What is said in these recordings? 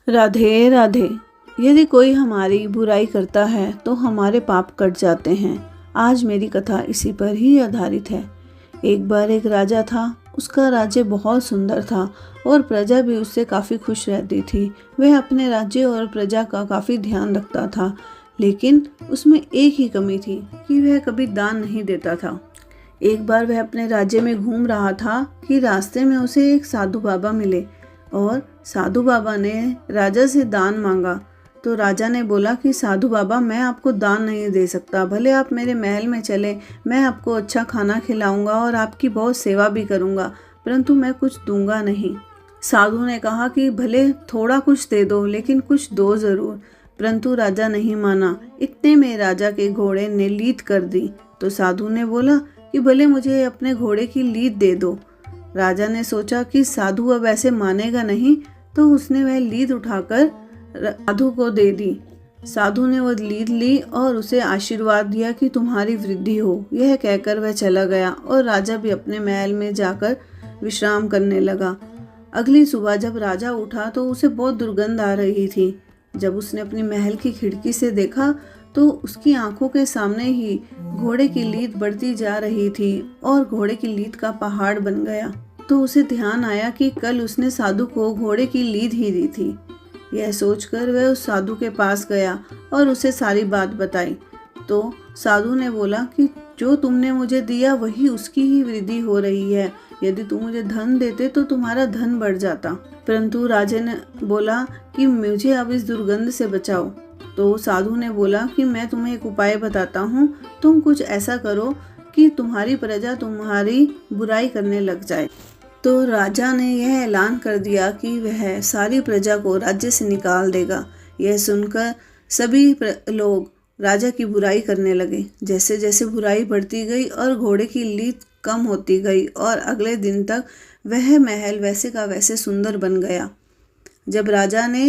राधे राधे। यदि कोई हमारी बुराई करता है तो हमारे पाप कट जाते हैं। आज मेरी कथा इसी पर ही आधारित है। एक बार एक राजा था। उसका राज्य बहुत सुंदर था और प्रजा भी उससे काफ़ी खुश रहती थी। वह अपने राज्य और प्रजा का काफ़ी ध्यान रखता था, लेकिन उसमें एक ही कमी थी कि वह कभी दान नहीं देता था। एक बार वह अपने राज्य में घूम रहा था कि रास्ते में उसे एक साधु बाबा मिले और साधु बाबा ने राजा से दान मांगा। तो राजा ने बोला कि साधु बाबा, मैं आपको दान नहीं दे सकता, भले आप मेरे महल में चले, मैं आपको अच्छा खाना खिलाऊंगा और आपकी बहुत सेवा भी करूंगा, परंतु मैं कुछ दूंगा नहीं। साधु ने कहा कि भले थोड़ा कुछ दे दो, लेकिन कुछ दो ज़रूर। परंतु राजा नहीं माना। इतने में राजा के घोड़े ने लीद कर दी। तो साधु ने बोला कि भले मुझे अपने घोड़े की लीद दे दो। राजा ने सोचा कि साधु अब ऐसे मानेगा नहीं, तो उसने वह लीद उठाकर साधु को दे दी। साधु ने वह लीद ली और उसे आशीर्वाद दिया कि तुम्हारी वृद्धि हो। यह कहकर वह चला गया और राजा भी अपने महल में जाकर विश्राम करने लगा। अगली सुबह जब राजा उठा तो उसे बहुत दुर्गंध आ रही थी। जब उसने अपनी महल की खिड़की से देखा तो उसकी आंखों के सामने ही घोड़े की लीद बढ़ती जा रही थी और घोड़े की लीद का पहाड़ बन गया। तो उसे ध्यान आया कि कल उसने साधु को घोड़े की लीद ही दी थी। यह सोचकर वह उस साधु के पास गया और उसे सारी बात बताई। तो साधु ने बोला कि जो तुमने मुझे दिया वही उसकी ही वृद्धि हो रही है। यदि तुम मुझे धन देते तो तुम्हारा धन बढ़ जाता। परंतु राजा ने बोला कि मुझे अब इस दुर्गंध से बचाओ। तो साधु ने बोला कि मैं तुम्हें एक उपाय बताता हूँ, तुम कुछ ऐसा करो कि तुम्हारी प्रजा तुम्हारी बुराई करने लग जाए। तो राजा ने यह ऐलान कर दिया कि वह सारी प्रजा को राज्य से निकाल देगा। यह सुनकर सभी लोग राजा की बुराई करने लगे। जैसे जैसे बुराई बढ़ती गई और घोड़े की लीद कम होती गई और अगले दिन तक वह महल वैसे का वैसे सुंदर बन गया। जब राजा ने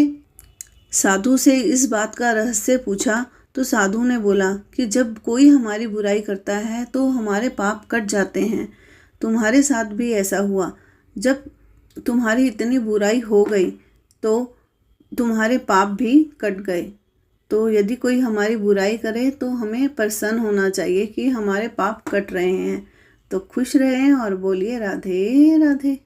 साधु से इस बात का रहस्य पूछा तो साधु ने बोला कि जब कोई हमारी बुराई करता है तो हमारे पाप कट जाते हैं। तुम्हारे साथ भी ऐसा हुआ। जब तुम्हारी इतनी बुराई हो गई तो तुम्हारे पाप भी कट गए। तो यदि कोई हमारी बुराई करे तो हमें प्रसन्न होना चाहिए कि हमारे पाप कट रहे हैं। तो खुश रहें और बोलिए राधे राधे।